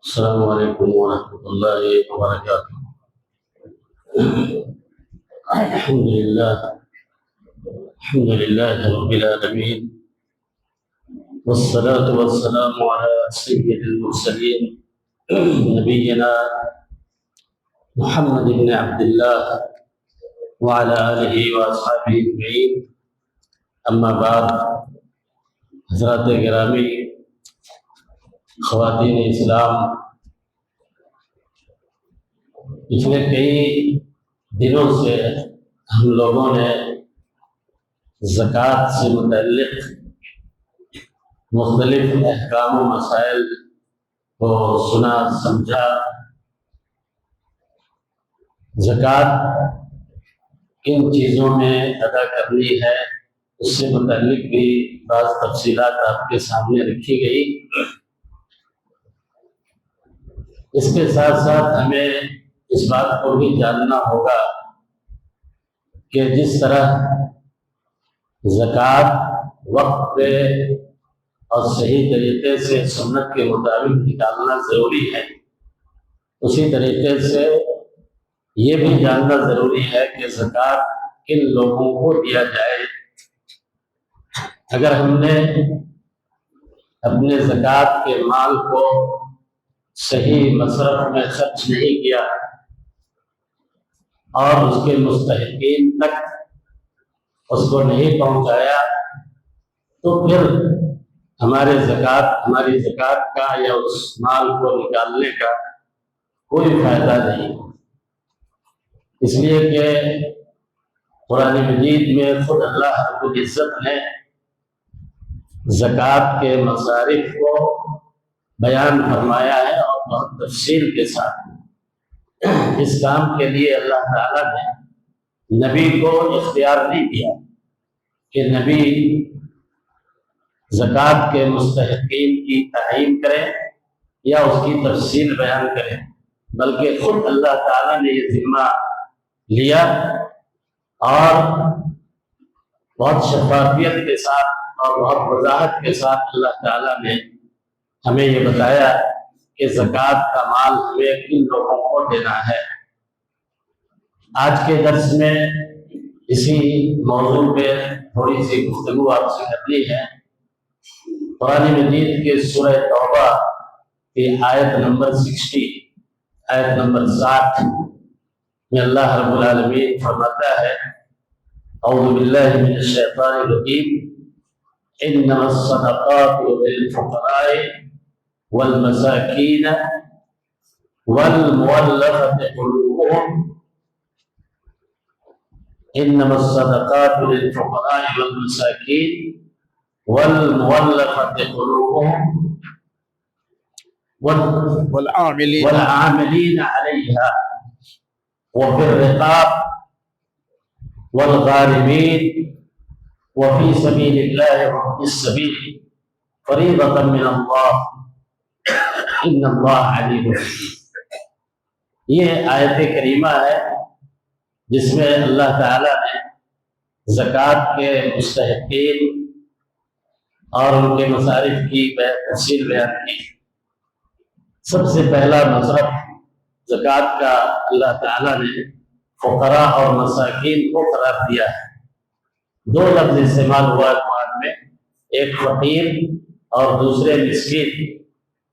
السلام علیکم ورحمۃ اللہ وبرکاتہ۔ الحمد للہ رب العالمین، والصلاة والسلام على سید المرسلین نبینا محمد بن عبد اللہ وعلى آلہ واصحابہ اجمعین، اما بعد۔ حضرات گرامی، خواتین اسلام، پچھلے کئی دنوں سے ہم لوگوں نے زکوٰۃ سے متعلق مختلف احکام و مسائل کو سنا سمجھا۔ زکوٰۃ کن چیزوں میں ادا کرنی ہے، اس سے متعلق بھی بعض تفصیلات آپ کے سامنے رکھی گئی۔ اس کے ساتھ ساتھ ہمیں اس بات کو بھی جاننا ہوگا کہ جس طرح زکوٰۃ وقت پہ اور صحیح طریقے سے سنت کے مطابق نکالنا ضروری ہے، اسی طریقے سے یہ بھی جاننا ضروری ہے کہ زکوٰۃ کن لوگوں کو دیا جائے۔ اگر ہم نے اپنے زکوٰۃ کے مال کو صحیح مصرف میں خرچ نہیں کیا اور اس کے مستحقین تک اس کو نہیں پہنچایا، تو پھر ہماری زکوٰۃ کا یا اس مال کو نکالنے کا کوئی فائدہ نہیں۔ اس لیے کہ قرآن مجید میں خود اللہ رب العزت نے زکوٰۃ کے مصارف کو بیان فرمایا ہے، اور بہت تفصیل کے ساتھ۔ اس کام کے لیے اللہ تعالیٰ نے نبی کو اختیار نہیں دیا کہ نبی زکوٰۃ کے مستحقین کی تعیین کرے یا اس کی تفصیل بیان کرے، بلکہ خود اللہ تعالیٰ نے یہ ذمہ لیا، اور بہت شفافیت کے ساتھ اور بہت وضاحت کے ساتھ اللہ تعالیٰ نے ہمیں یہ بتایا کہ زکوٰۃ کا مال ہمیں کن لوگوں کو دینا ہے۔ آج کے درس میں اسی موضوع پہ تھوڑی سی گفتگو آپ سے کرنی ہے۔ قرآن مجید کے سورہ توبہ کی آیت نمبر 60، آیت نمبر 60 میں اللہ رب العالمین فرماتا ہے: اعوذ باللہ من الشیطان الرجیم، انما الصدقات للفقراء والمساکین والمؤلفة قلوبهم، انما الصدقات للفقراء والمساکین والمؤلفة قلوبهم والعاملين عليها وفي الرقاب والغارمين وفي سبيل الله وابن السبيل فريضة من الله ان اللہ علیم حکیم۔ یہ آیت کریمہ ہے جس میں اللہ تعالیٰ نے زکوٰۃ کے مستحقین اور ان کے مصارف کی تفصیل بیان کی۔ سب سے پہلا مصرف زکوٰۃ کا اللہ تعالیٰ نے فقراء اور مساکین کو قرار دیا ہے۔ دو لفظ استعمال ہوا قرآن میں، ایک فقیر اور دوسرے مسکین،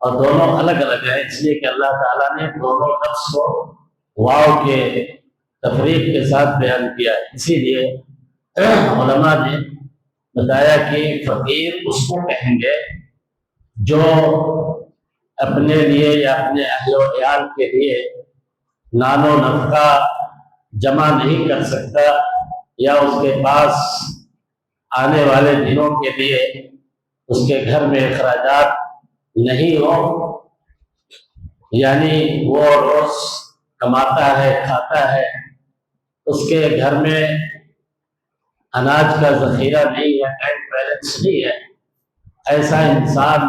اور دونوں الگ الگ ہیں، اس لیے کہ اللہ تعالیٰ نے دونوں لفظ کو واو کے تفریق کے ساتھ بیان کیا ہے۔ اسی لیے علماء نے بتایا کہ فقیر اس کو کہیں گے جو اپنے لیے یا اپنے اہل و عیال کے لیے نان و نفقہ جمع نہیں کر سکتا، یا اس کے پاس آنے والے دنوں کے لیے اس کے گھر میں اخراجات نہیں ہو، یعنی وہ روز کماتا ہے کھاتا ہے، اس کے گھر میں اناج کا ذخیرہ نہیں ہے، بینک بیلنس نہیں ہے، ایسا انسان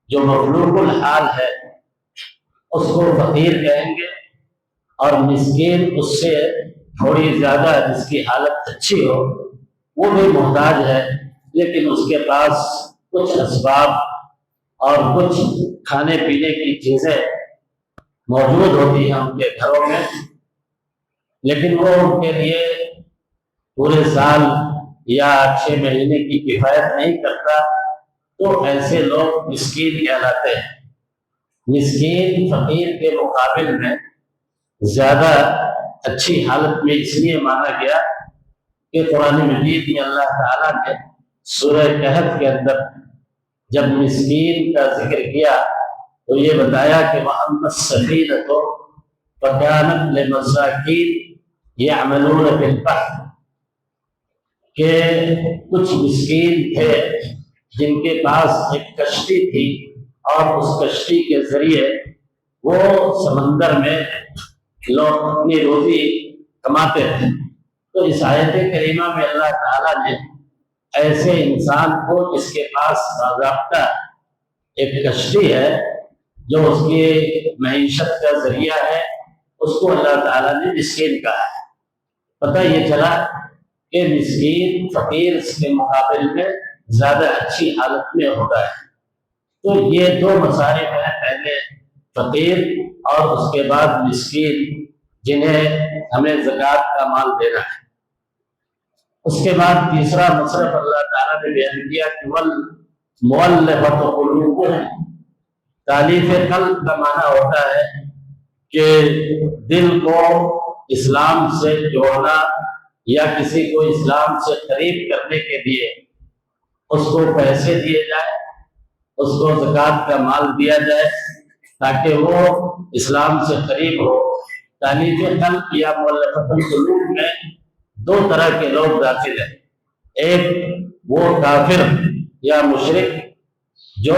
جو مغلوب الحال ہے اس کو فقیر کہیں گے، اور مسکین اس سے تھوڑی زیادہ جس کی حالت اچھی ہو، وہ بھی محتاج ہے لیکن اس کے پاس کچھ اسباب اور کچھ کھانے پینے کی چیزیں موجود ہوتی ہیں ان کے گھروں میں، لیکن وہ ان کے لیے پورے سال یا 6 مہینے کی کفایت نہیں کرتا، تو ایسے لوگ مسکین کہلاتے ہیں۔ مسکین فقیر کے مقابل میں زیادہ اچھی حالت میں اس لیے مانا گیا کہ قرآن مجید میں اللہ تعالیٰ نے سورہ کہف کے اندر جب مسکین کا ذکر کیا تو یہ بتایا کہ وَأَمَّا السَّفِينَةُ فَكَانَتْ لِمَسَاكِينَ يَعْمَلُونَ فِي الْبَحْرِ، کہ کچھ مسکین تھے جن کے پاس ایک کشتی تھی اور اس کشتی کے ذریعے وہ سمندر میں لوگ اپنی روزی کماتے تھے۔ تو اس آیت کریمہ میں اللہ تعالیٰ نے ایسے انسان کو جس کے پاس باضابطہ ایک کشتی ہے جو اس کی معیشت کا ذریعہ ہے، اس کو اللہ تعالیٰ نے مسکین کہا ہے۔ پتہ یہ چلا کہ مسکین فقیر اس کے مقابل میں زیادہ اچھی حالت میں ہوتا ہے۔ تو یہ دو مصارف ہیں، پہلے فقیر اور اس کے بعد مسکین جنہیں ہمیں زکوٰۃ کا مال دینا ہے۔ اس کے بعد تیسرا مصرف اللہ تعالیٰ نے بیان کیا کہ وَالْمُؤَلَّفَةُ قُلُوبُهُمْ۔ تالیف قلب کا معنی ہوتا ہے کہ دل کو اسلام سے جوڑنا یا کسی کو اسلام سے قریب کرنے کے لیے اس کو پیسے دیے جائیں، اس کو زکوٰۃ کا مال دیا جائے تاکہ وہ اسلام سے قریب ہو۔ تالیف قلب یا مؤلفۃ القلوب میں دو طرح کے لوگ داخل ہیں، ایک وہ کافر یا مشرک جو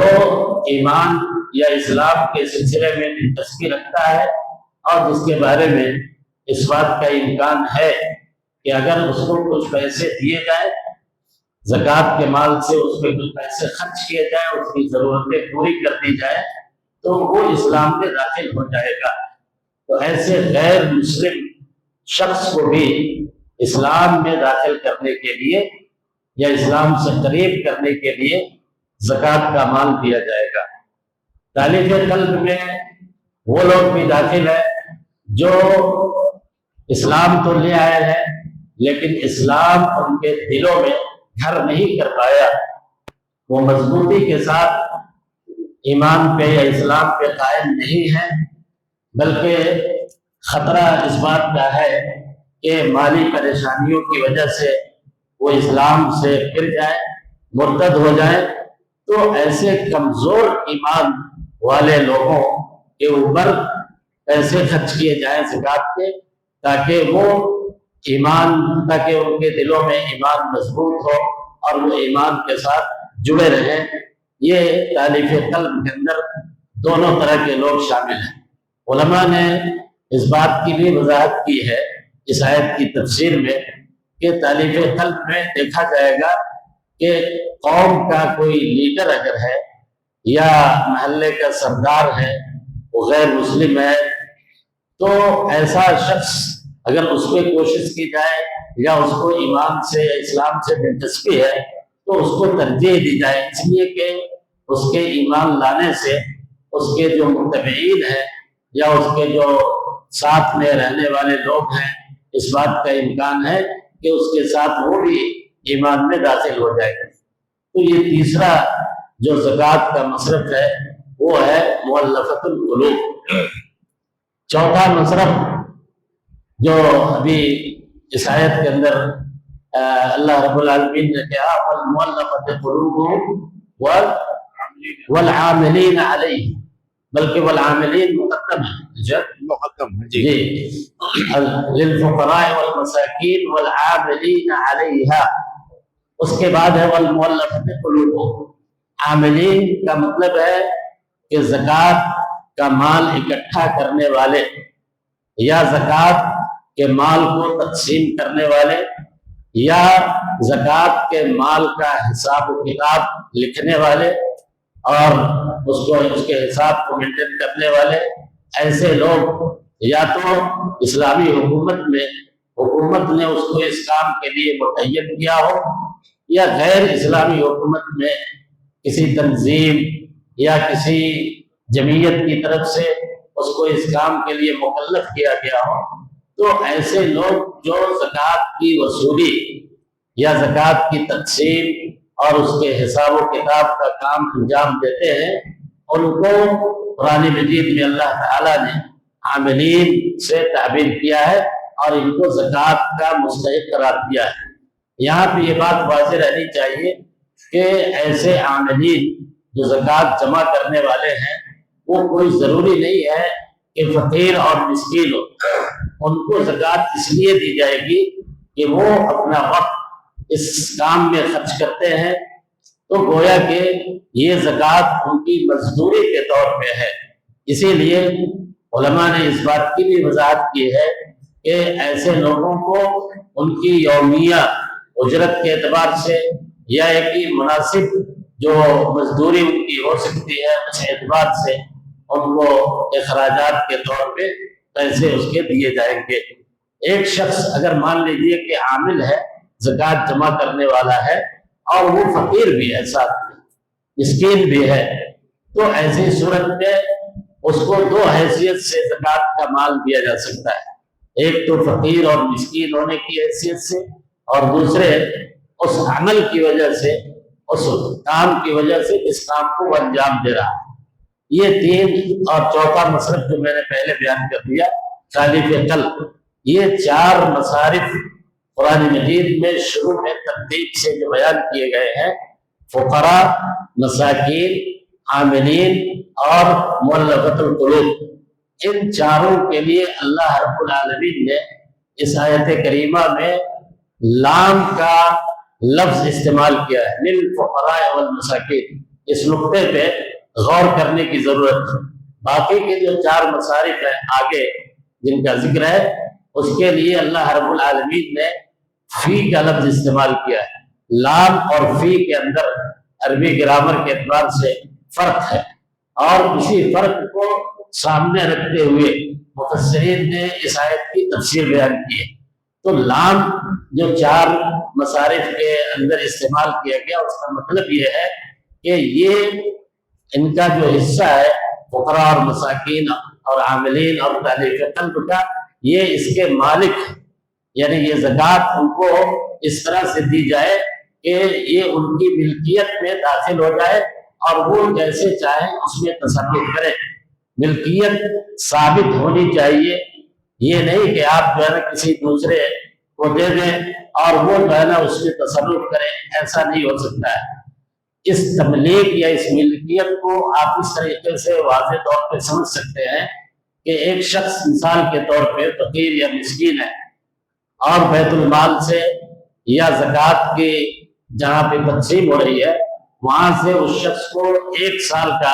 ایمان یا اسلام کے سلسلے میں دلچسپی رکھتا ہے اور جس کے بارے میں اس بات کا امکان ہے کہ اگر اس کو کچھ پیسے دیے جائیں، زکوٰۃ کے مال سے اس پہ کچھ پیسے خرچ کیے جائیں، اس کی ضرورتیں پوری کر دی جائیں تو وہ اسلام میں داخل ہو جائے گا۔ تو ایسے غیر مسلم شخص کو بھی اسلام میں داخل کرنے کے لیے یا اسلام سے قریب کرنے کے لیے زکوٰۃ کا مال دیا جائے گا۔ تالیف قلب میں وہ لوگ بھی داخل ہیں جو اسلام تو لے آئے ہیں لیکن اسلام ان کے دلوں میں گھر نہیں کر پایا، وہ مضبوطی کے ساتھ ایمان پہ یا اسلام پہ قائم نہیں ہے، بلکہ خطرہ اس بات کا ہے کہ مالی پریشانیوں کی وجہ سے وہ اسلام سے پھر جائیں، مرتد ہو جائیں۔ تو ایسے کمزور ایمان والے لوگوں کے اوپر پیسے خرچ کیے جائیں زکوٰۃ کے تاکہ وہ تاکہ ان کے دلوں میں ایمان مضبوط ہو اور وہ ایمان کے ساتھ جڑے رہیں۔ یہ تالیف قلب کے اندر دونوں طرح کے لوگ شامل ہیں۔ علماء نے اس بات کی بھی وضاحت کی ہے اس آیت کی تفسیر میں کہ تالیف قلب میں دیکھا جائے گا کہ قوم کا کوئی لیڈر اگر ہے یا محلے کا سردار ہے، وہ غیر مسلم ہے، تو ایسا شخص اگر اس پہ کوشش کی جائے یا اس کو ایمان سے اسلام سے دلچسپی ہے تو اس کو ترجیح دی جائے، اس لیے کہ اس کے ایمان لانے سے اس کے جو متبعین ہیں یا اس کے جو ساتھ میں رہنے والے لوگ ہیں، اس بات کا امکان ہے کہ اس کے ساتھ وہ بھی ایمان میں داخل ہو جائے گا۔ تو یہ تیسرا جو زکوٰۃ کا مصرف ہے وہ ہے مؤلفۃ القلوب۔ چوتھا مصرف جو ابھی اس آیت کے اندر اللہ رب العالمین نے کہا والمؤلفۃ قلوبہم والعاملین علیہ، بلکہ والعاملین مقدم ہے، جی للفقراء والمساکین والعاملین علیہا، اس کے بعد ہے والمؤلفۃ قلوبہم۔ عاملین کا مطلب ہے کہ زکوٰۃ کا مال اکٹھا کرنے والے یا زکوٰۃ کے مال کو تقسیم کرنے والے یا زکوٰۃ کے مال کا حساب و کتاب لکھنے والے اور اس کے حساب کو مینٹین کرنے والے، ایسے لوگ یا تو اسلامی حکومت نے اس کو اس کام کے لیے متعین کیا ہو یا غیر اسلامی حکومت میں کسی تنظیم یا کسی جمعیت کی طرف سے اس کو اس کام کے لیے مکلف کیا گیا ہو، تو ایسے لوگ جو زکوٰۃ کی وصولی یا زکوٰۃ کی تقسیم اور اس کے حساب و کتاب کا کام انجام دیتے ہیں، ان کو قرآن مجید میں اللہ تعالیٰ نے عاملین سے تعبیر کیا ہے اور ان کو زکوٰۃ کا مستحق قرار دیا ہے۔ یہاں پہ یہ بات واضح رہنی چاہیے کہ ایسے عاملین جو زکوٰۃ جمع کرنے والے ہیں وہ کوئی ضروری نہیں ہے کہ فقیر اور مسکین ہو، ان کو زکوٰۃ اس لیے دی جائے گی کہ وہ اپنا وقت اس کام میں خرچ کرتے ہیں، تو گویا کہ یہ زکوٰۃ ان کی مزدوری کے طور پہ ہے۔ اسی لیے علماء نے اس بات کی بھی وضاحت کی ہے کہ ایسے لوگوں کو ان کی یومیہ اجرت کے اعتبار سے یا ایک مناسب جو مزدوری ان کی ہو سکتی ہے اس اعتبار سے ان کو اخراجات کے طور پہ پیسے اس کے دیے جائیں گے۔ ایک شخص اگر مان لیجیے کہ عامل ہے، زکوٰۃ جمع کرنے والا ہے اور وہ فقیر بھی ہے، ساتھ میں مسکین بھی ہے، تو ایسی صورت میں اس کو دو حیثیت سے زکوٰۃ کا مال دیا جا سکتا ہے، ایک تو فقیر اور مسکین ہونے کی حیثیت سے، اور دوسرے اس عمل کی وجہ سے، اس کام کی وجہ سے جس کام کو وہ انجام دے رہا ہے۔ یہ تین اور چوتھا مصرف جو میں نے پہلے بیان کر دیا تالیف قلب، یہ چار مصارف قرآن مجید میں شروع میں ترتیب سے جو بیان کیے گئے ہیں، فقراء، مساکین، عاملین اور مؤلفۃ القلوب، ان چاروں کے لیے اللہ رب العالمین نے اس آیت کریمہ میں لام کا لفظ استعمال کیا ہے، للفقراء والمساکین۔ اس نقطے پہ غور کرنے کی ضرورت ہے۔ باقی کے جو چار مصارف ہیں آگے جن کا ذکر ہے، اس کے لیے اللہ رب العالمین نے فی کا لفظ استعمال کیا ہے۔ لام اور فی کے اندر عربی گرامر کے اعتبار سے فرق ہے، اور اسی فرق کو سامنے رکھتے ہوئے مفسرین نے اس آیت کی تفسیر بیان کی ہے۔ تو لام جو چار مصارف کے اندر استعمال کیا گیا، اس کا مطلب یہ ہے کہ یہ ان کا جو حصہ ہے فقراء اور مساکین اور عاملین اور تالیف قلب کا، یہ اس کے مالک ہے، یعنی یہ زکوٰۃ ان کو اس طرح سے دی جائے کہ یہ ان کی ملکیت میں داخل ہو جائے اور وہ جیسے چاہیں اس میں تصرف کریں۔ ملکیت ثابت ہونی چاہیے، یہ نہیں کہ آپ جو ہے نا کسی دوسرے کو دے دیں اور وہ جو ہے نا اس میں تصرف کریں، ایسا نہیں ہو سکتا ہے۔ اس تملیک یا اس ملکیت کو آپ اس طریقے سے واضح طور پہ سمجھ سکتے ہیں کہ ایک شخص مثال کے طور پہ فقیر یا مسکین ہے اور بیت المال سے یا زکوٰۃ کی جہاں پہ تقسیم ہو رہی ہے وہاں سے اس شخص کو 1 سال کا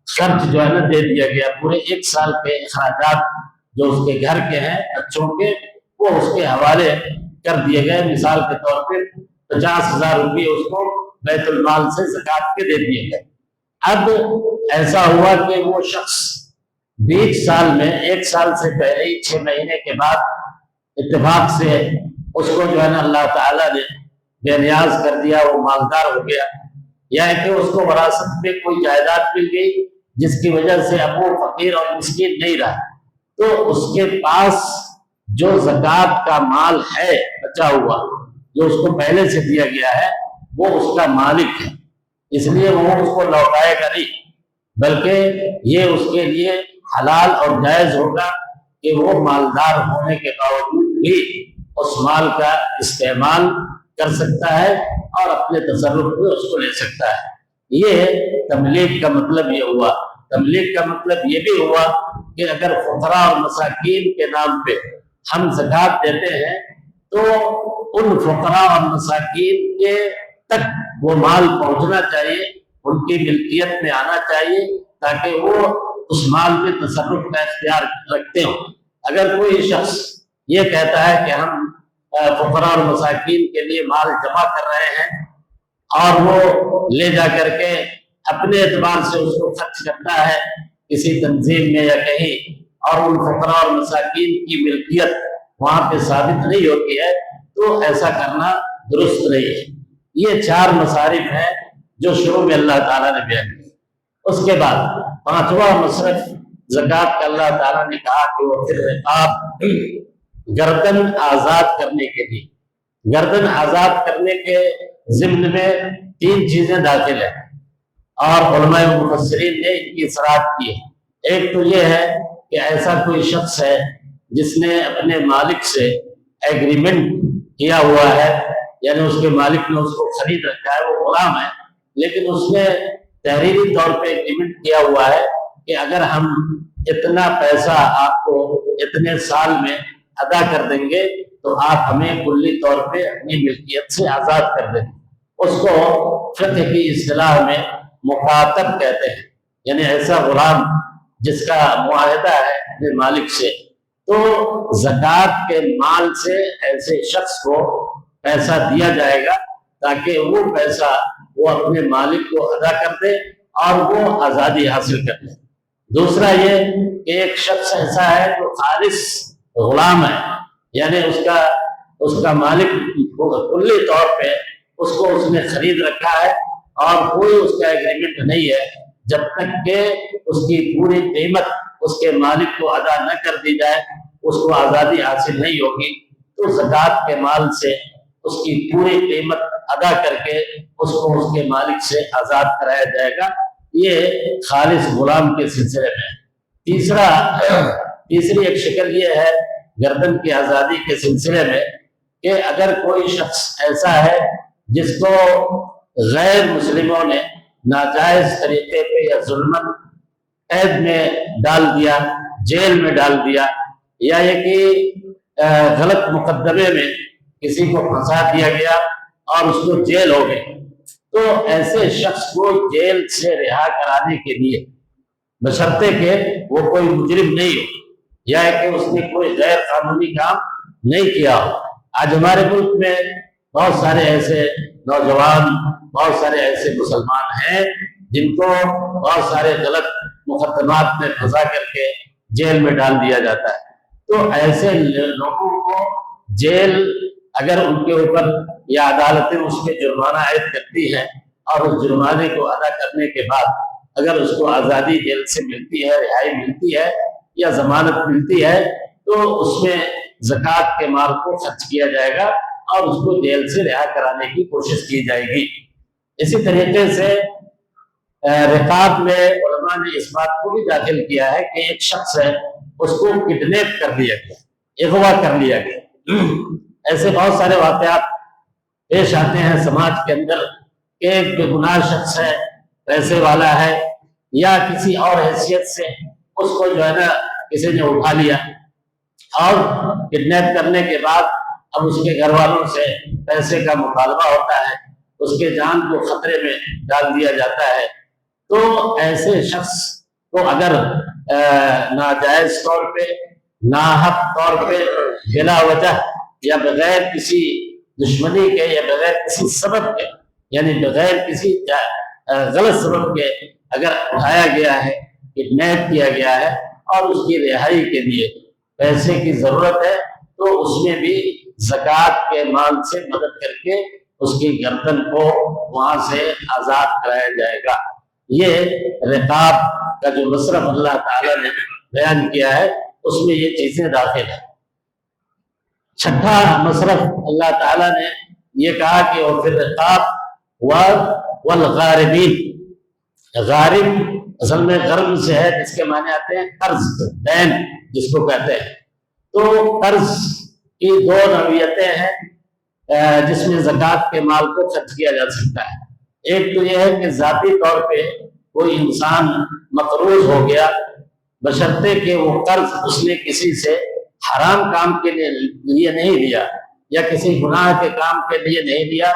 خرچ جو ہے نا دے دیا گیا، پورے 1 سال کے اخراجات جو اس کے گھر کے ہیں بچوں کے، وہ اس کے حوالے کر دیے گئے۔ مثال کے طور پہ 50,000 روپئے اس کو بیت المال سے زکوٰۃ کے دے دیے گئے۔ اب ایسا ہوا کہ وہ شخص 20 سال میں 1 سال سے پہلے ہی 6 مہینے کے بعد اتفاق سے اس کو جو ہے نا اللہ تعالیٰ نے بے نیاز کر دیا، وہ مالدار ہو گیا، یا کہ اس کو وراثت میں کوئی جائیداد مل گئی جس کی وجہ سے اب وہ فقیر اور مسکین نہیں رہا، تو اس کے پاس جو زکوٰۃ کا مال ہے بچا ہوا، جو اس کو پہلے سے دیا گیا ہے، وہ اس کا مالک ہے، اس لیے وہ اس کو لوٹائے گا نہیں، بلکہ یہ اس کے لیے حلال اور جائز ہوگا کہ وہ مالدار ہونے کے باوجود بھی اس مال کا استعمال کر سکتا ہے اور اپنے تصرف میں اس کو لے سکتا ہے۔ یہ تملیک کا مطلب یہ ہوا۔ تملیک کا مطلب یہ بھی ہوا کہ اگر فقراء اور مساکین کے نام پہ ہم زکوٰۃ دیتے ہیں تو ان فقراء اور مساکین کے تک وہ مال پہنچنا چاہیے، ان کی ملکیت میں آنا چاہیے، تاکہ وہ اس مال میں تصرف کا اختیار رکھتے ہوں۔ اگر کوئی شخص یہ کہتا ہے کہ ہم فقراء اور مساکین کے لیے مال جمع کر رہے ہیں اور وہ لے جا کر کے اپنے اعتبار سے اس کو خرچ کرتا ہے کسی تنظیم میں یا کہیں، اور ان فقراء اور مساکین کی ملکیت وہاں پہ ثابت نہیں ہوتی ہے، تو ایسا کرنا درست نہیں ہے۔ یہ 4 مصارف ہیں جو شروع میں اللہ تعالیٰ نے بیان کی۔ اس کے بعد پانچواں مصرف زکوٰۃ کا اللہ تعالیٰ نے کہا کہ وہ پھر رقاب، گردن آزاد کرنے کے لیے، گردن آزاد کرنے کے ضمن میں تین چیزیں داخل ہیں اور علماء مفسرین نے ان کی صراحت کی ہے۔ ایک تو یہ ہے کہ ایسا کوئی شخص ہے جس نے اپنے مالک سے ایگریمنٹ کیا ہوا ہے، یعنی اس کے مالک نے اس کو خرید رکھا ہے، وہ غلام ہے، لیکن اس نے تحریری طور پہ ایگریمنٹ کیا ہوا ہے کہ اگر ہم اتنا پیسہ آپ کو اتنے سال میں ادا کر دیں گے تو آپ ہمیں کلی طور پہ اپنی ملکیت سے آزاد کر دیں گے۔ اس کو فقہ کی اصطلاح میں مخاطب کہتے ہیں، یعنی ایسا غلام جس کا معاہدہ ہے اپنے مالک سے۔ تو زکوٰۃ کے مال سے ایسے شخص کو پیسہ دیا جائے گا تاکہ وہ پیسہ وہ اپنے مالک کو ادا کر دے اور وہ آزادی حاصل کر لے۔ دوسرا یہ کہ ایک شخص ایسا ہے جو خالص غلام ہے، یعنی اس کا مالک کلی طور پہ اس کو اس نے خرید رکھا ہے اور کوئی اس کا ایگریمنٹ نہیں ہے، جب تک کہ اس کی پوری قیمت اس کے مالک کو ادا نہ کر دی جائے اس کو آزادی حاصل نہیں ہوگی۔ تو زکوٰۃ کے مال سے اس کی پوری قیمت ادا کر کے اس کو اس کے مالک سے آزاد کرایا جائے گا۔ یہ خالص غلام کے سلسلے میں۔ تیسری ایک شکل یہ ہے گردن کی آزادی کے سلسلے میں کہ اگر کوئی شخص ایسا ہے جس کو غیر مسلموں نے ناجائز طریقے پہ یا ظلمن قید میں ڈال دیا، جیل میں ڈال دیا، یا یہ کہ غلط مقدمے میں کسی کو پھنسا دیا گیا اور اس کو جیل ہو گئی، تو ایسے شخص کو جیل سے رہا کرانے کے لیے بشرطے کہ وہ کوئی مجرم نہیں ہو یا کہ اس نے کوئی غیر قانونی کام نہیں کیا ہو۔ آج ہمارے ملک میں بہت سارے ایسے نوجوان، بہت سارے ایسے مسلمان ہیں جن کو بہت سارے غلط مقدمات میں پھنسا کر کے جیل میں ڈال دیا جاتا ہے۔ تو ایسے لوگوں کو جیل اگر ان کے اوپر یا عدالتیں اس کے جرمانہ عائد کرتی ہیں اور اس جرمانے کو ادا کرنے کے بعد اگر اس کو آزادی جیل سے ملتی ہے، رہائی ملتی ہے یا ضمانت ملتی ہے، تو اس میں زکوٰۃ کے مال کو خرچ کیا جائے گا اور اس کو جیل سے رہا کرانے کی کوشش کی جائے گی۔ اسی طریقے سے رقاب میں علماء نے اس بات کو بھی داخل کیا ہے کہ ایک شخص ہے اس کو کڈنیپ کر لیا گیا، اغوا کر لیا گیا۔ ایسے بہت سارے واقعات پیش آتے ہیں سماج کے اندر کہ ایک بے گناہ شخص ہے، پیسے والا ہے یا کسی اور حیثیت سے اس کو جو ہے نا کسی نے اٹھا لیا اور کڈنیپ کرنے کے بعد اب اس کے گھر والوں سے پیسے کا مطالبہ ہوتا ہے، اس کے جان کو خطرے میں ڈال دیا جاتا ہے۔ تو ایسے شخص کو اگر ناجائز طور پہ، ناحق طور پہ، بلا وجہ یا بغیر کسی دشمنی کے یا بغیر کسی سبب کے، یعنی بغیر کسی غلط سبب کے اگر اٹھایا گیا ہے، کڈنیپ کیا گیا ہے اور اس کی رہائی کے لیے پیسے کی ضرورت ہے، تو اس میں بھی زکوٰۃ کے مال سے مدد کر کے اس کی گردن کو وہاں سے آزاد کرایا جائے گا۔ یہ رقاب کا جو مصرف اللہ تعالیٰ نے بیان کیا ہے اس میں یہ چیزیں داخل ہیں۔ چھٹا مصرف اللہ تعالیٰ نے یہ کہا کہ وہ پھر رقاب والغارمین، غارم اصل میں غرم سے ہے جس کے معنی آتے ہیں قرض، دین جس کو کہتے ہیں۔ تو قرض کی دو نوعیتیں ہیں جس میں زکوٰۃ کے مال کو خرچ کیا جا سکتا ہے۔ ایک تو یہ ہے کہ ذاتی طور پہ کوئی انسان مقروض ہو گیا بشرطے کہ وہ قرض اس نے کسی سے حرام کام کے لیے نہیں لیا یا کسی گناہ کے کام کے لیے نہیں لیا،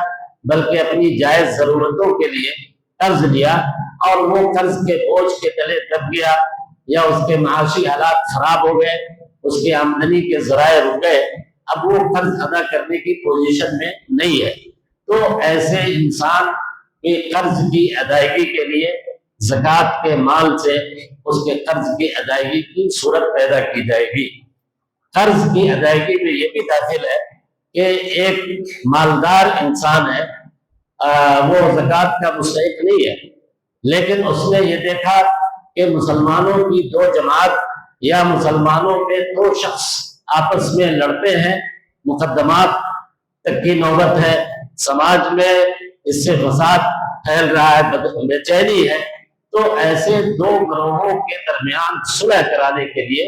بلکہ اپنی جائز ضرورتوں کے لیے قرض لیا اور وہ قرض کے بوجھ کے تلے دب گیا یا اس کے معاشی حالات خراب ہو گئے، اس کی آمدنی کے ذرائع رک گئے، اب وہ قرض ادا کرنے کی پوزیشن میں نہیں ہے، تو ایسے انسان کے قرض کی ادائیگی کے لیے زکوٰۃ کے مال سے اس کے قرض کی ادائیگی کی صورت پیدا کی جائے گی۔ قرض کی ادائیگی میں یہ بھی داخل ہے کہ ایک مالدار انسان ہے، وہ زکوٰۃ کا مستحق نہیں ہے، لیکن اس نے یہ دیکھا کہ مسلمانوں کی دو جماعت یا مسلمانوں میں دو شخص آپس میں لڑتے ہیں، مقدمات تک کی نوبت ہے، سماج میں اس سے فساد پھیل رہا ہے، بے چینی ہے، تو ایسے دو گروہوں کے درمیان صلح کرانے کے لیے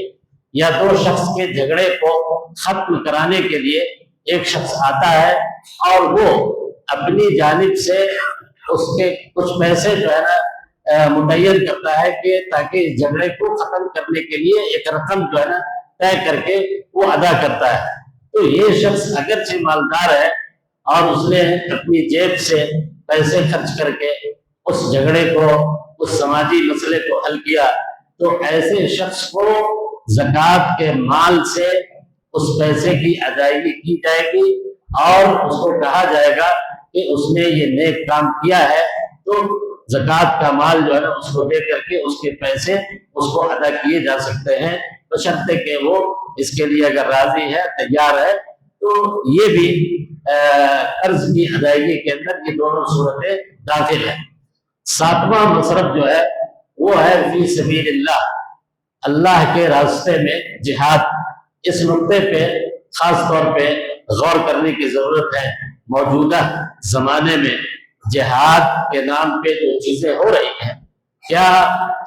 یا دو شخص کے جھگڑے کو ختم کرانے کے لیے ایک شخص آتا ہے اور وہ اپنی جانب سے اس کے کچھ پیسے جو ہے نا متعین کرتا ہے کہ تاکہ اس جھگڑے کو ختم کرنے کے لیے ایک رقم جو ہے نا طے کر کے وہ ادا کرتا ہے۔ تو یہ شخص اگرچہ مالدار ہے اور اس نے اپنی جیب سے پیسے خرچ کر کے اس جھگڑے کو، اس سماجی مسئلے کو حل کیا، تو ایسے شخص کو زکوٰۃ کے مال سے اس پیسے کی ادائیگی کی جائے گی اور اس کو کہا جائے گا کہ اس نے یہ نیک کام کیا ہے، تو زکوٰۃ کا مال جو ہے نا اس کو دے کر کے اس کے پیسے اس کو ادا کیے جا سکتے ہیں، بشرطے کہ وہ اس کے لیے اگر راضی ہے، تیار ہے۔ تو یہ بھی قرض کی ادائیگی کے اندر یہ دونوں صورتیں داخل ہیں۔ ساتواں مصرف جو ہے وہ ہے فی سبیل اللہ، اللہ کے راستے میں جہاد۔ اس نقطے پہ خاص طور پہ غور کرنے کی ضرورت ہے۔ موجودہ زمانے میں جہاد کے نام پہ جو چیزیں ہو رہی ہیں، کیا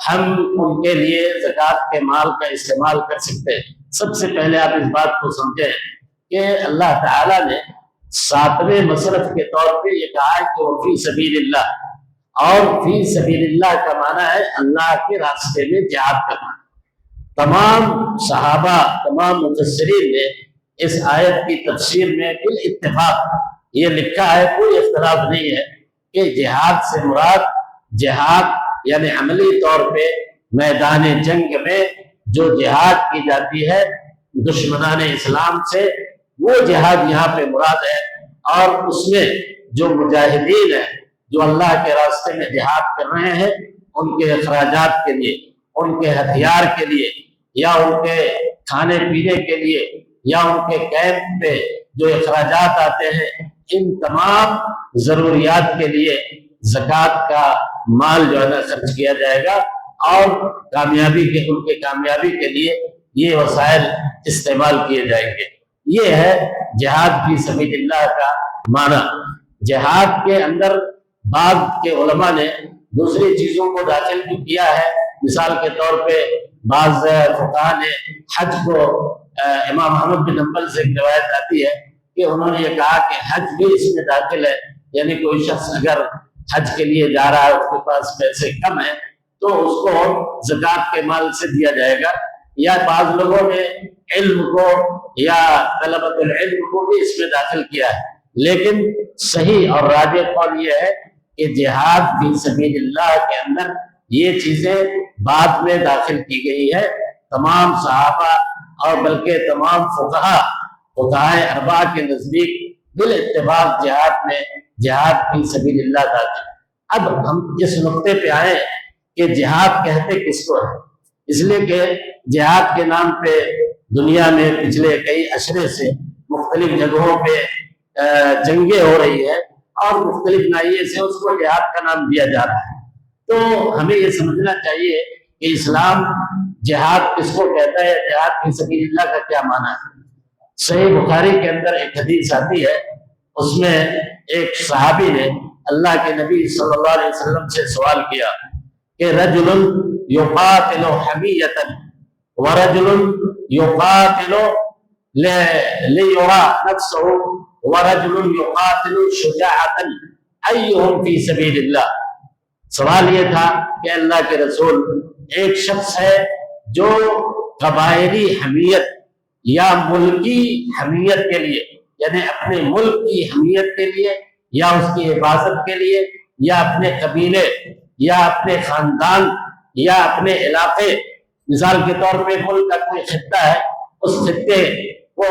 ہم ان کے لیے زکوٰۃ کے مال کا استعمال کر سکتے ہیں؟ سب سے پہلے آپ اس بات کو سمجھیں کہ اللہ تعالیٰ نے ساتویں مصرف کے طور پہ یہ کہا ہے کہ وہ فی سبیل اللہ، اور فی سبیل اللہ کا معنی ہے اللہ کے راستے میں جہاد کرنا۔ تمام صحابہ، تمام مفسرین نے اس آیت کی تفسیر میں بالاتفاق یہ لکھا ہے، کوئی اختلاف نہیں ہے کہ جہاد سے مراد جہاد یعنی عملی طور پہ میدان جنگ میں جو جہاد کی جاتی ہے دشمنان اسلام سے، وہ جہاد یہاں پہ مراد ہے۔ اور اس میں جو مجاہدین ہیں جو اللہ کے راستے میں جہاد کر رہے ہیں، ان کے اخراجات کے لیے، ان کے ہتھیار کے لیے، یا ان کے کھانے پینے کے لیے، یا ان کے کیمپ پہ جو اخراجات آتے ہیں، ان تمام ضروریات کے لیے زکوٰۃ کا مال جو ہے نا خرچ کیا جائے گا، اور کامیابی کے، ان کے کامیابی کے لیے یہ وسائل استعمال کیے جائیں گے۔ یہ ہے جہاد فی سبیل اللہ کا معنی۔ جہاد کے اندر بعض کے علماء نے دوسری چیزوں کو داخل بھی کیا ہے، مثال کے طور پہ بعض فقہاء نے حج کو، امام احمد بن حنبل سے ایک روایت آتی ہے کہ انہوں نے یہ کہا کہ حج بھی اس میں داخل ہے، یعنی کوئی شخص اگر حج کے لیے جا رہا ہے، اس کے پاس پیسے کم ہیں، تو اس کو زکوٰۃ کے مال سے دیا جائے گا۔ یا بعض لوگوں نے علم کو یا طلبۃ العلم کو بھی اس میں داخل کیا ہے، لیکن صحیح اور راجح قول یہ ہے کہ جہاد فی سبیل اللہ کے اندر یہ چیزیں بعد میں داخل کی گئی ہے۔ تمام صحابہ اور بلکہ تمام فقہائے اربعہ کے نزدیک بالاتفاق جہاد میں جہاد فی سبیل اللہ داخل۔ اب ہم اس نقطے پہ آئے کہ جہاد کہتے کس کو ہے، اس لیے کہ جہاد کے نام پہ دنیا میں پچھلے کئی عشرے سے مختلف جگہوں پہ جنگیں ہو رہی ہیں، اور مختلف ناحیے سے اس کو جہاد کا نام دیا جا رہا ہے۔ تو ہمیں یہ سمجھنا چاہیے کہ اسلام جہاد کس کو کہتا ہے، جہاد فی سبیل اللہ کا کیا معنی ہے۔ صحیح بخاری کے اندر ایک حدیث آتی ہے، اس میں ایک صحابی نے اللہ کے نبی صلی اللہ علیہ وسلم سے سوال کیا کہ رجل یقاتل حمیۃ ورجل یقاتل لیرا نفسہ ورجل یقاتل شجاعۃ ایہم فی سبیل اللہ۔ سوال یہ تھا کہ اللہ کے رسول، ایک شخص ہے جو قبائلی حمیت یا ملکی حمیت کے لیے، یعنی اپنے ملک کی حمیت کے لیے یا اس کی حفاظت کے لیے، یا اپنے قبیلے یا اپنے خاندان یا اپنے علاقے، مثال کے طور پہ ملک کا کوئی خطہ ہے، اس خطے کو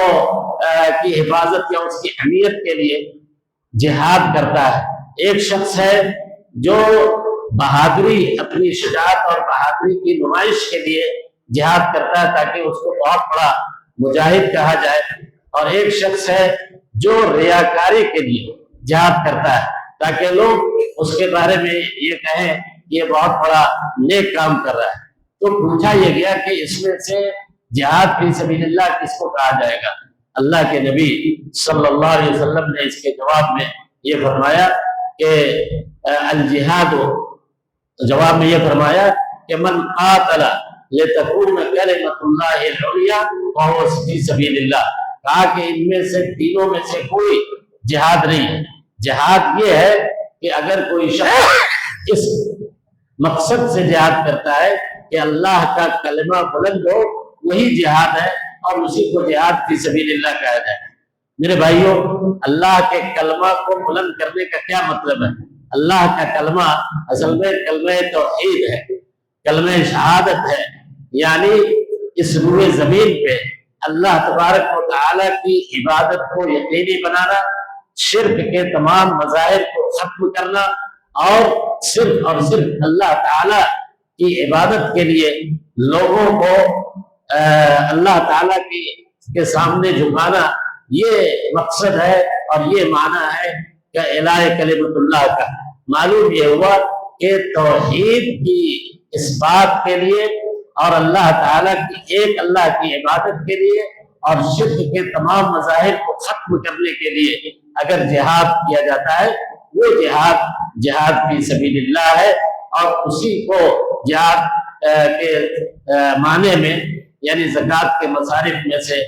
کی حفاظت یا اس کی حمیت کے لیے جہاد کرتا ہے۔ ایک شخص ہے جو بہادری، اپنی شجاعت اور بہادری کی نمائش کے لیے جہاد کرتا ہے تاکہ اس کو بہت بڑا مجاہد کہا جائے، اور ایک شخص ہے جو ریاکاری کے لیے جہاد کرتا ہے تاکہ لوگ اس کے بارے میں یہ کہیں یہ بہت بڑا نیک کام کر رہا ہے۔ تو پوچھا یہ گیا کہ اس میں سے جہاد فی سبیل اللہ کس کو کہا جائے گا؟ اللہ کے نبی صلی اللہ علیہ وسلم نے اس کے جواب میں یہ فرمایا کہ الجہاد، جواب میں یہ فرمایا کہ من قاتل لتکون کلمۃ اللہ العلیٰ فہو فی سبیل اللہ، کہا کہ ان میں سے تینوں میں سے کوئی جہاد نہیں ہے۔ جہاد یہ ہے کہ اگر کوئی شخص اس مقصد سے جہاد کرتا ہے کہ اللہ کا کلمہ بلند ہو، وہی جہاد ہے اور اسی کو جہاد فی سبیل اللہ کہا جائے۔ میرے بھائیوں، اللہ کے کلمہ کو بلند کرنے کا کیا مطلب ہے؟ اللہ کا کلمہ اصل میں کلمہ توحید ہے، کلمہ شہادت ہے، یعنی اس روئے زمین پہ اللہ تبارک و تعالیٰ کی عبادت کو یقینی بنانا، شرک کے تمام مظاہر کو ختم کرنا، اور صرف اللہ تعالیٰ کی عبادت کے لیے لوگوں کو اللہ تعالیٰ کے سامنے جھکانا، یہ مقصد ہے اور یہ معنی ہے کہ الہ کلمۃ اللہ کا۔ معلوم یہ ہوا کہ توحید کی اس بات کے لیے اور اللہ تعالیٰ کی ایک اللہ کی عبادت کے لیے اور شرک کے تمام مظاہر کو ختم کرنے کے لیے اگر جہاد کیا جاتا ہے، وہ جہاد فی سبیل اللہ ہے، اور اسی کو جہاد کے معنی میں یعنی زکوٰۃ کے مصارف میں سے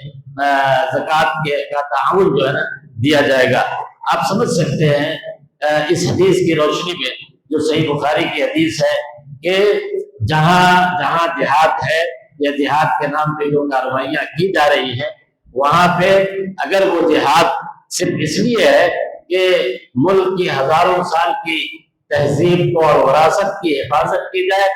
زکوٰۃ کا تعاون جو ہے نا دیا جائے گا۔ آپ سمجھ سکتے ہیں اس حدیث کی روشنی میں، جو صحیح بخاری کی حدیث ہے، کہ جہاں جہاد ہے یا جہاد کے نام پہ جو کارروائیاں کی جا رہی ہیں، وہاں پہ اگر وہ جہاد صرف اس لیے ہے کہ ملک کی ہزاروں سال کی تہذیب کو اور وراثت کی حفاظت کی جائے،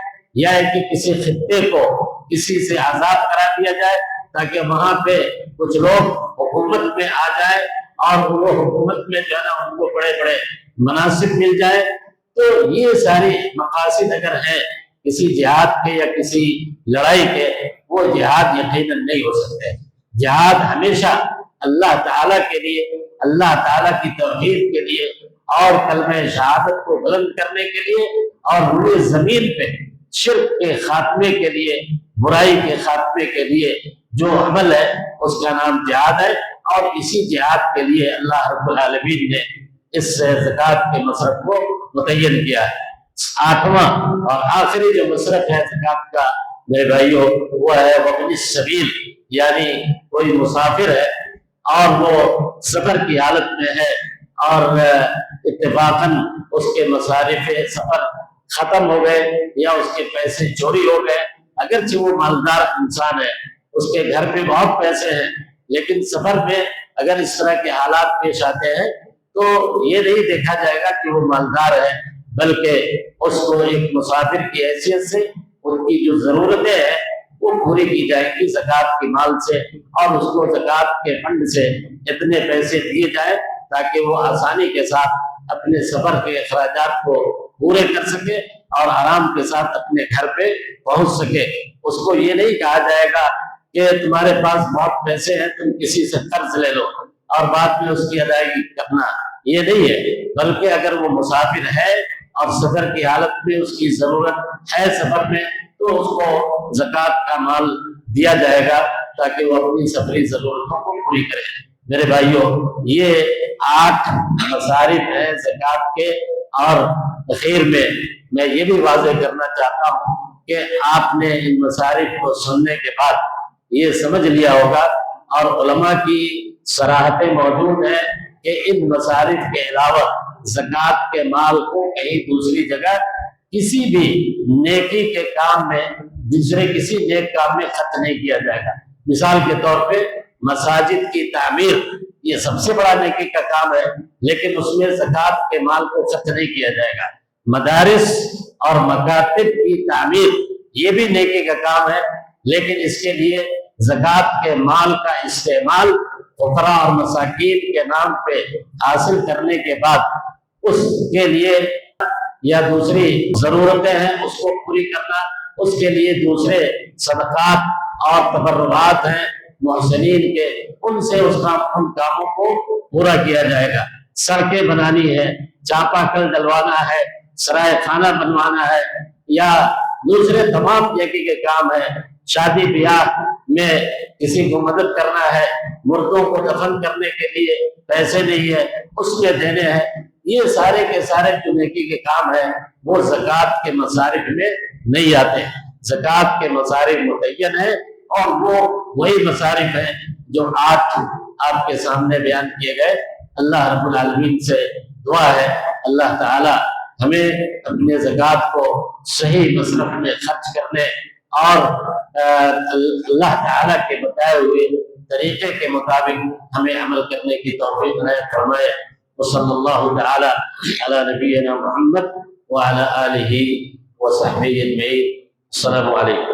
یا کہ کسی خطے کو کسی سے آزاد کرا دیا جائے تاکہ وہاں پہ کچھ لوگ حکومت میں آ جائے اور وہ حکومت میں جو ہے نا ان کو بڑے بڑے مناصب مل جائے، تو یہ ساری مقاصد اگر ہیں کسی جہاد کے یا کسی لڑائی کے، وہ جہاد یقیناً نہیں ہو سکتے۔ جہاد ہمیشہ اللہ تعالیٰ کے لیے، اللہ تعالیٰ کی توحید کے لیے اور کلمہ شہادت کو بلند کرنے کے لیے اور روئے زمین پہ شرک کے خاتمے کے لیے، برائی کے خاتمے کے لیے جو عمل ہے اس کا نام جہاد ہے، اور اسی جہاد کے لیے اللہ رب العالمین نے اس زکوٰۃ کے مصرف کو متعین کیا ہے۔ آٹھواں اور آخری جو مصرف ہے زکوٰۃ کا میرے بھائیوں، وہ ہے وابن السبیل، یعنی کوئی مسافر ہے اور وہ سفر کی حالت میں ہے اور اتفاقاً اس کے مصارف سفر ختم ہو گئے یا اس کے پیسے چوری ہو گئے، اگرچہ وہ مالدار انسان ہے، اس کے گھر پہ بہت پیسے ہیں، لیکن سفر میں اگر اس طرح کے حالات پیش آتے ہیں تو یہ نہیں دیکھا جائے گا کہ وہ مالدار ہے، بلکہ اس کو ایک مسافر کی حیثیت سے ان کی جو ضرورتیں ہیں وہ پوری کی جائیں گی زکوٰۃ کے مال سے، اور اس کو زکوٰۃ کے فنڈ سے اتنے پیسے دیے جائیں تاکہ وہ آسانی کے ساتھ اپنے سفر کے اخراجات کو پورے کر سکے اور آرام کے ساتھ اپنے گھر پہ پہنچ سکے۔ اس کو یہ نہیں کہا جائے گا کہ تمہارے پاس بہت پیسے ہیں، تم کسی سے قرض لے لو اور بعد میں اس کی ادائیگی کرنا، یہ نہیں ہے، بلکہ اگر وہ مسافر ہے اور سفر کی حالت میں اس کی ضرورت ہے سفر میں، تو اس کو زکوٰۃ کا مال دیا جائے گا تاکہ وہ اپنی سفری ضرورتوں کو پوری کرے۔ میرے بھائیوں، یہ 8 مصارف ہیں زکوٰۃ کے، اور اخیر میں یہ بھی واضح کرنا چاہتا ہوں کہ آپ نے ان مصارف کو سننے کے بعد یہ سمجھ لیا ہوگا، اور علماء کی صراحتیں موجود ہیں کہ ان مصارف کے علاوہ زکوٰۃ کے مال کو کہیں دوسری جگہ کسی بھی نیکی کے کام میں، دوسرے کسی نیک کام میں خرچ نہیں کیا جائے گا۔ مثال کے طور پہ مساجد کی تعمیر یہ سب سے بڑا نیکی کا کام ہے، لیکن اس میں زکوٰۃ کے مال کو خرچ نہیں کیا جائے گا۔ مدارس اور مکاتب کی تعمیر یہ بھی نیکی کا کام ہے، لیکن اس کے لیے زکوٰۃ کے مال کا استعمال فقراء اور مساکین کے نام پہ حاصل کرنے کے بعد اس کے لیے یا دوسری ضرورتیں ہیں اس کو پوری کرنا، اس کے لیے دوسرے صدقات اور تبرعات ہیں محسنین کے، ان سے ان کاموں کو پورا کیا جائے گا۔ سڑکیں بنانی ہے، چاپا کل ڈلوانا ہے، سرائے خانہ بنوانا ہے یا دوسرے تمام نیکی کے کام ہیں، شادی بیاہ میں کسی کو مدد کرنا ہے، مردوں کو دفن کرنے کے لیے پیسے نہیں ہے اس میں دینے ہیں، یہ سارے کے سارے جو نیکی کے کام ہیں وہ زکوٰۃ کے مصارف میں نہیں آتے ہیں۔ زکوٰۃ کے مصارف متعین ہیں اور وہ وہی مصارف ہیں جو آج آپ کے سامنے بیان کیے گئے۔ اللہ رب العالمین سے دعا ہے اللہ تعالی ہمیں اپنے زکوٰۃ کو صحیح مصرف میں خرچ کرنے اور اللہ تعالی کے بتائے ہوئے طریقے کے مطابق ہمیں عمل کرنے کی توفیق عنایت فرمائے۔ وصلی اللہ تعالی علی نبینا محمد وعلی آلہ وصحبہ اجمعین۔ السلام علیکم۔